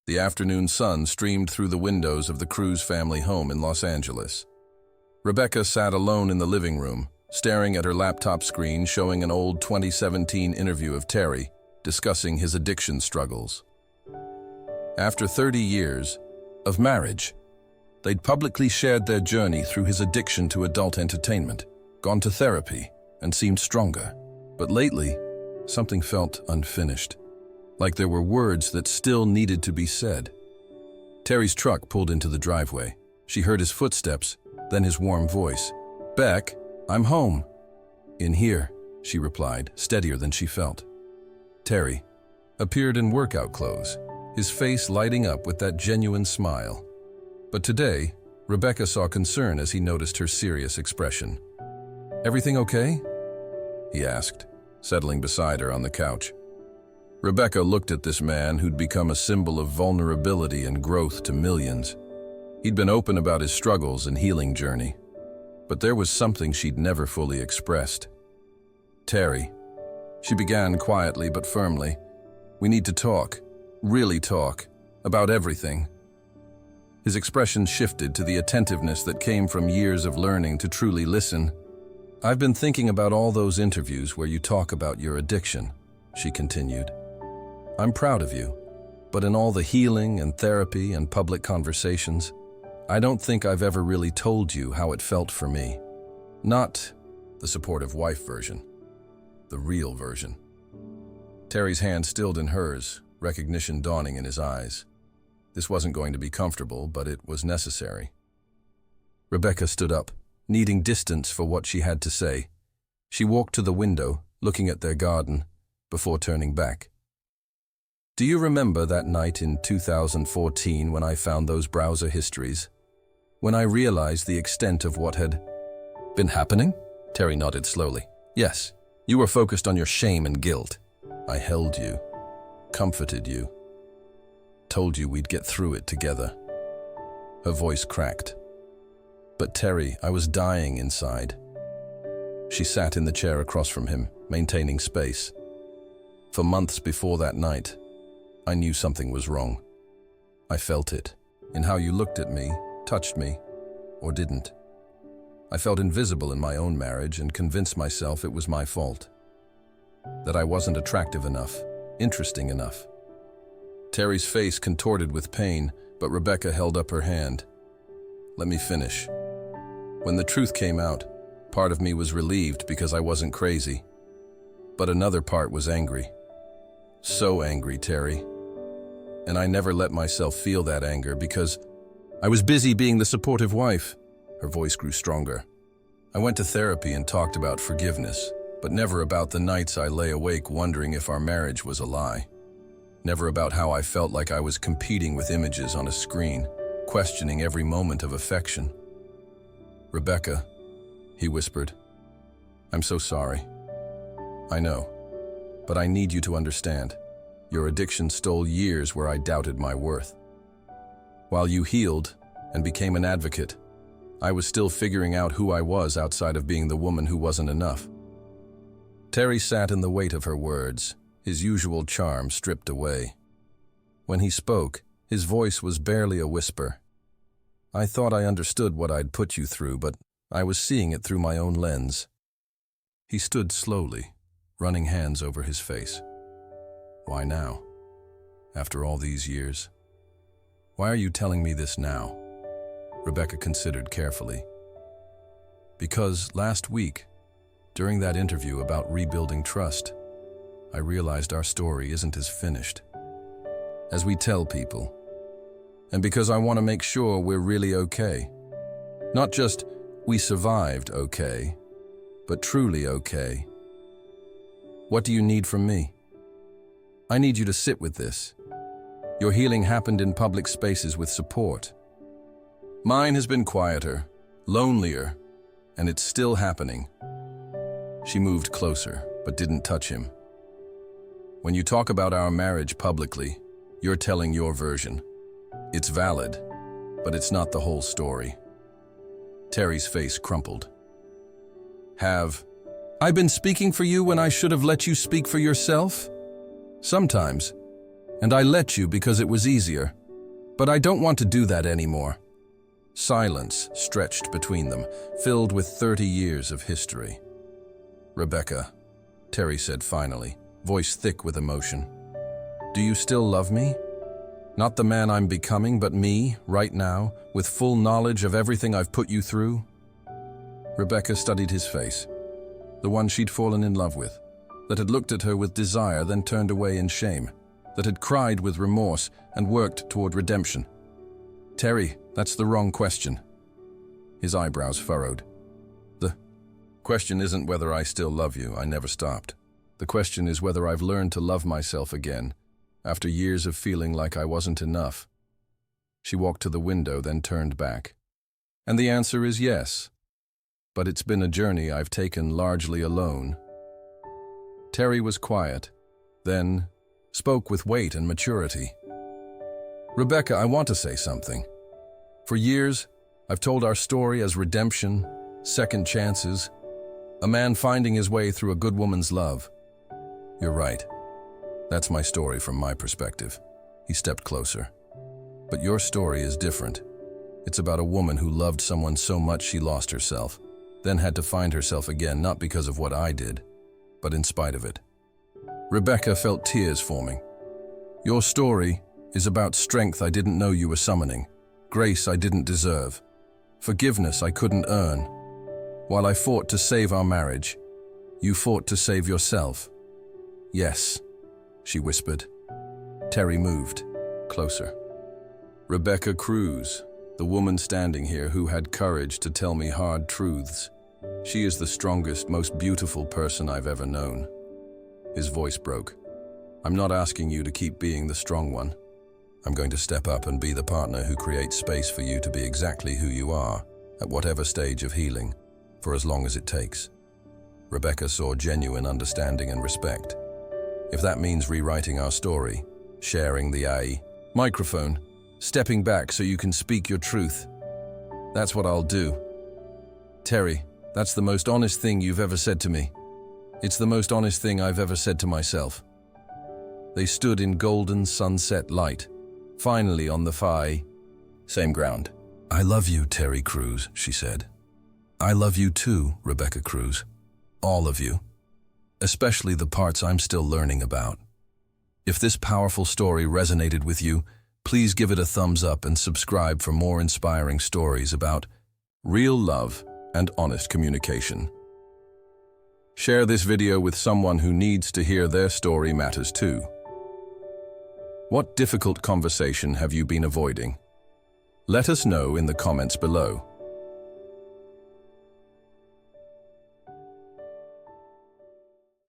The afternoon sun streamed through the windows of the Cruz family home in Los Angeles. Rebecca sat alone in the living room, staring at her laptop screen showing an old 2017 interview of Terry, discussing his addiction struggles. After 30 years of marriage, they'd publicly shared their journey through his addiction to adult entertainment, gone to therapy, and seemed stronger. But lately, something felt unfinished, like there were words that still needed to be said. Terry's truck pulled into the driveway. She heard his footsteps, then his warm voice. "Beck, I'm home." "In here," she replied, steadier than she felt. Terry appeared in workout clothes, his face lighting up with that genuine smile. But today, Rebecca saw concern as he noticed her serious expression. "Everything okay?" he asked, settling beside her on the couch. Rebecca looked at this man who'd become a symbol of vulnerability and growth to millions. He'd been open about his struggles and healing journey, but there was something she'd never fully expressed. "Terry," she began quietly but firmly, "we need to talk, really talk, about everything." His expression shifted to the attentiveness that came from years of learning to truly listen. "I've been thinking about all those interviews where you talk about your addiction," she continued. "I'm proud of you, but in all the healing and therapy and public conversations, I don't think I've ever really told you how it felt for me. Not the supportive wife version, the real version." Terry's hand stilled in hers, recognition dawning in his eyes. This wasn't going to be comfortable, but it was necessary. Rebecca stood up, needing distance for what she had to say. She walked to the window, looking at their garden, before turning back. "Do you remember that night in 2014 when I found those browser histories? When I realized the extent of what had been happening?" Terry nodded slowly. "Yes, you were focused on your shame and guilt. I held you, comforted you, told you we'd get through it together." Her voice cracked. "But Terry, I was dying inside." She sat in the chair across from him, maintaining space. "For months before that night, I knew something was wrong. I felt it, in how you looked at me, touched me, or didn't. I felt invisible in my own marriage and convinced myself it was my fault. That I wasn't attractive enough, interesting enough." Terry's face contorted with pain, but Rebecca held up her hand. "Let me finish. When the truth came out, part of me was relieved because I wasn't crazy. But another part was angry. So angry, Terry. And I never let myself feel that anger because I was busy being the supportive wife." Her voice grew stronger. "I went to therapy and talked about forgiveness, but never about the nights I lay awake wondering if our marriage was a lie. Never about how I felt like I was competing with images on a screen, questioning every moment of affection." "Rebecca," he whispered, "I'm so sorry. I know, but I need you to understand. Your addiction stole years where I doubted my worth. While you healed and became an advocate, I was still figuring out who I was outside of being the woman who wasn't enough." Terry sat in the weight of her words, his usual charm stripped away. When he spoke, his voice was barely a whisper. "I thought I understood what I'd put you through, but I was seeing it through my own lens." He stood slowly, running hands over his face. "Why now? After all these years? Why are you telling me this now?" Rebecca considered carefully. "Because last week, during that interview about rebuilding trust, I realized our story isn't as finished as we tell people. And because I want to make sure we're really okay. Not just we survived okay, but truly okay. What do you need from me? I need you to sit with this. Your healing happened in public spaces with support. Mine has been quieter, lonelier, and it's still happening." She moved closer, but didn't touch him. "When you talk about our marriage publicly, you're telling your version. It's valid, but it's not the whole story." Terry's face crumpled. "Have I been speaking for you when I should have let you speak for yourself? Sometimes, And I let you because it was easier. But I don't want to do that anymore." Silence stretched between them, filled with 30 years of history. "Rebecca," Terry said finally, voice thick with emotion. "Do you still love me? Not the man I'm becoming, but me, right now, with full knowledge of everything I've put you through?" Rebecca studied his face, the one she'd fallen in love with, that had looked at her with desire then turned away in shame, that had cried with remorse and worked toward redemption. "Terry, that's the wrong question." His eyebrows furrowed. "The question isn't whether I still love you. I never stopped. The question is whether I've learned to love myself again, after years of feeling like I wasn't enough." She walked to the window, then turned back. "And the answer is yes. But it's been a journey I've taken largely alone." Terry was quiet, then spoke with weight and maturity. "Rebecca, I want to say something. For years, I've told our story as redemption, second chances, a man finding his way through a good woman's love. You're right. That's my story from my perspective." He stepped closer. "But your story is different. It's about a woman who loved someone so much she lost herself, then had to find herself again, not because of what I did, but in spite of it." Rebecca felt tears forming. "Your story is about strength I didn't know you were summoning, grace I didn't deserve, forgiveness I couldn't earn. While I fought to save our marriage, you fought to save yourself." "Yes," she whispered. Terry moved closer. "Rebecca Cruz, the woman standing here who had courage to tell me hard truths. She is the strongest, most beautiful person I've ever known." His voice broke. "I'm not asking you to keep being the strong one. I'm going to step up and be the partner who creates space for you to be exactly who you are, at whatever stage of healing, for as long as it takes." Rebecca saw genuine understanding and respect. "If that means rewriting our story, sharing the microphone, stepping back so you can speak your truth, that's what I'll do. Terry, that's the most honest thing you've ever said to me. It's the most honest thing I've ever said to myself." They stood in golden sunset light, finally on the same ground. "I love you, Terry Cruz," she said. "I love you too, Rebecca Cruz. All of you. Especially the parts I'm still learning about. If this powerful story resonated with you, please give it a thumbs up and subscribe for more inspiring stories about real love and honest communication. Share this video with someone who needs to hear their story matters too. What difficult conversation have you been avoiding? Let us know in the comments below.